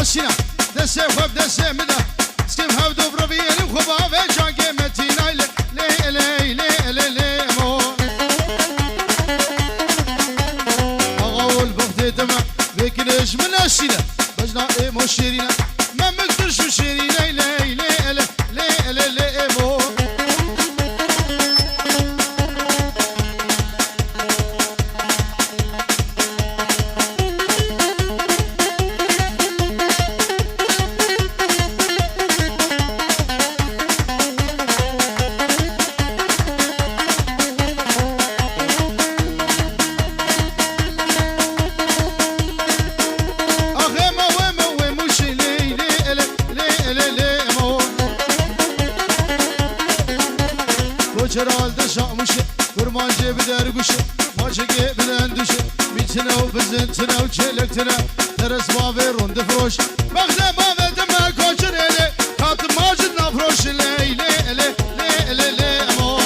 ماشينا دسه خوب دسه مده سكيم هاو دوبروفي اللي خوبا في جاكي متينا لي لي لي لي لي مو اقول بختي دمع بكلش من الشيله بجنا ايه مو شيرينا ما مقدرش شيرينا لي لي لي لي لي لي مو Çeralde şamışı, kurmancı bir derguşu, maçı bilen düşü, bitine o bizintine o çelektine, teres mavi runde froş, bakne mavi deme koçur ele, katı macına froş ele, ele, ele, ele, mo.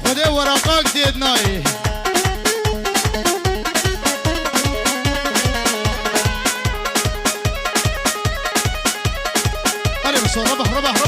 Kode varakak dednai. Hadi bir sonra rabah.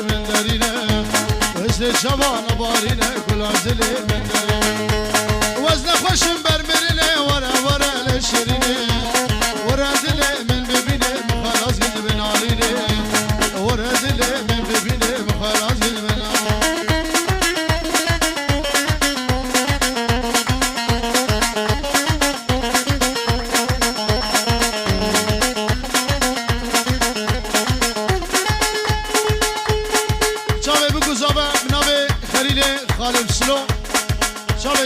من دارينا وزن شبان بارينا كل عزلي من دارينا وزن خوشم برمرنا ورا لشرينا ورا دلي من ببينا خلاص قد من علينا ورا دلي من ببينا خلاص قد من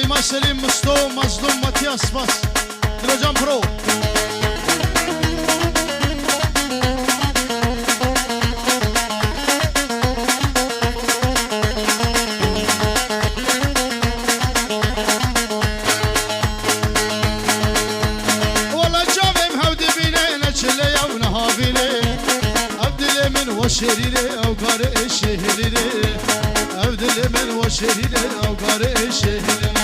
Imad selim musto mazlum Matias bas Trojan Pro Valla cavim havdi bine neçile yavna havile Abdile min ve şerine avkar şehirine Abdile min ve şerine avkar şehirine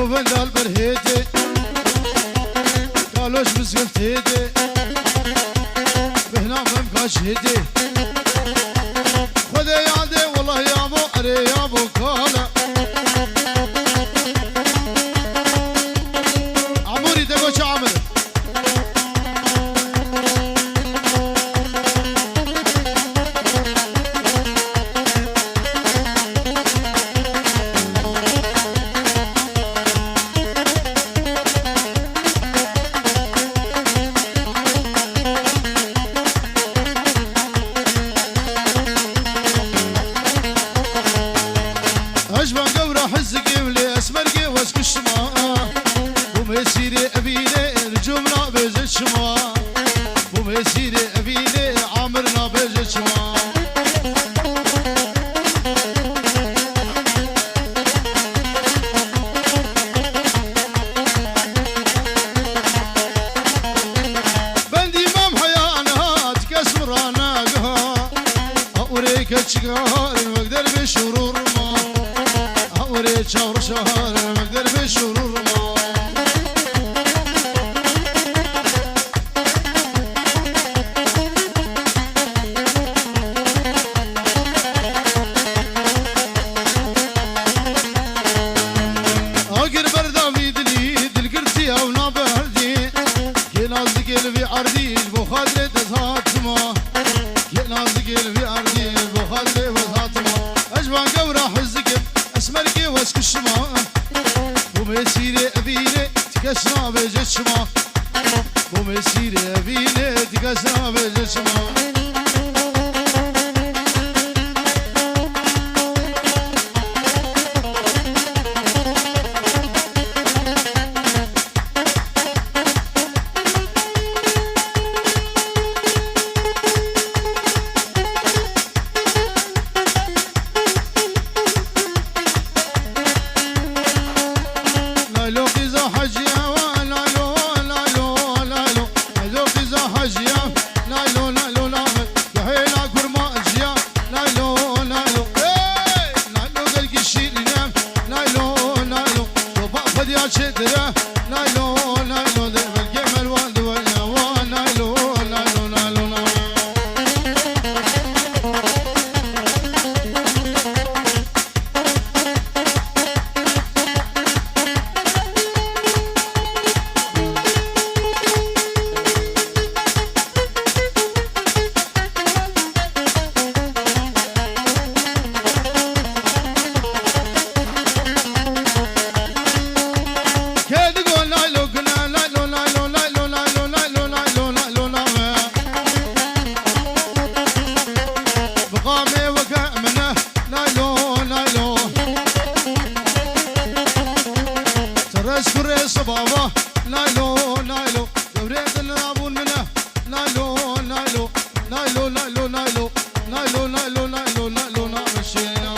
وفندال برهيتي قالوش مسكت هيدي بهنا ممكاش هيدي خذي يادي والله يا ابو اري يا ابو كالا عموري تقوش عمر أجمع قورة حزقي ولي أسمرقي واسك الشماء ومسيري أبيني نجومنا بيج الشماء ومسيري أبيني عامرنا بيج الشماء بندي مام حيانا تكسر راناقها أوريك تشقار المقدر بشرور ما أوريك شهر شهر المقدر بشرور ما أقر بردا في دلي دل قرتي أو نابردي كناز دقل في عردي بخاطري تزهات ما كناز دقل في عردي بخاطري تزهات ما أجوان قورة حزقي أسمرقي واسك الشماء ومسيري أبيني تكسنا بيج الشماء ومسيري أبيني تكسنا بيج الشماء لايلو قيزا حجيا ولايلو لايلو لايلو لايلو قيزا حجيا لايلو لايلو لايلو يا هيلا كرما اجيا لايلو لايلو اي لايلو قلقي شيلنا لايلو لايلو وبا فديا شدرا لايلو لايلو ذي الجمل والدو لايلو لايلو لايلو صبابة لايلو لايلو دوريت النابون منه لايلو لايلو لايلو لايلو لايلو لايلو لايلو لايلو لايلو نامشينا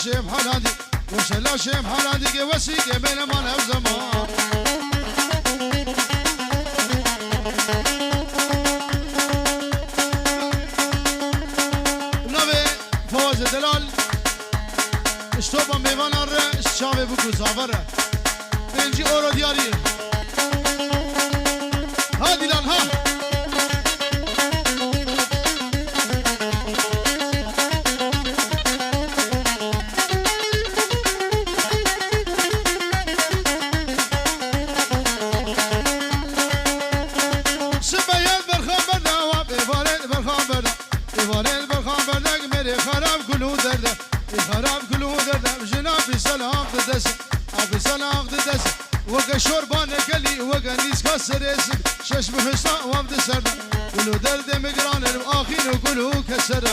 شیم حالادی وشلا شیم حالادی که وسی که بین من او زمان نوی فواز دلال اشتوبا میوان ره شاوه بکو زاوره بینجی اورو دیاری ها دیلان ها شوربان قلي وقنيس كسر اسم شش بفسطاء وابد سر ولو درد مقران الاخين وقلو كسر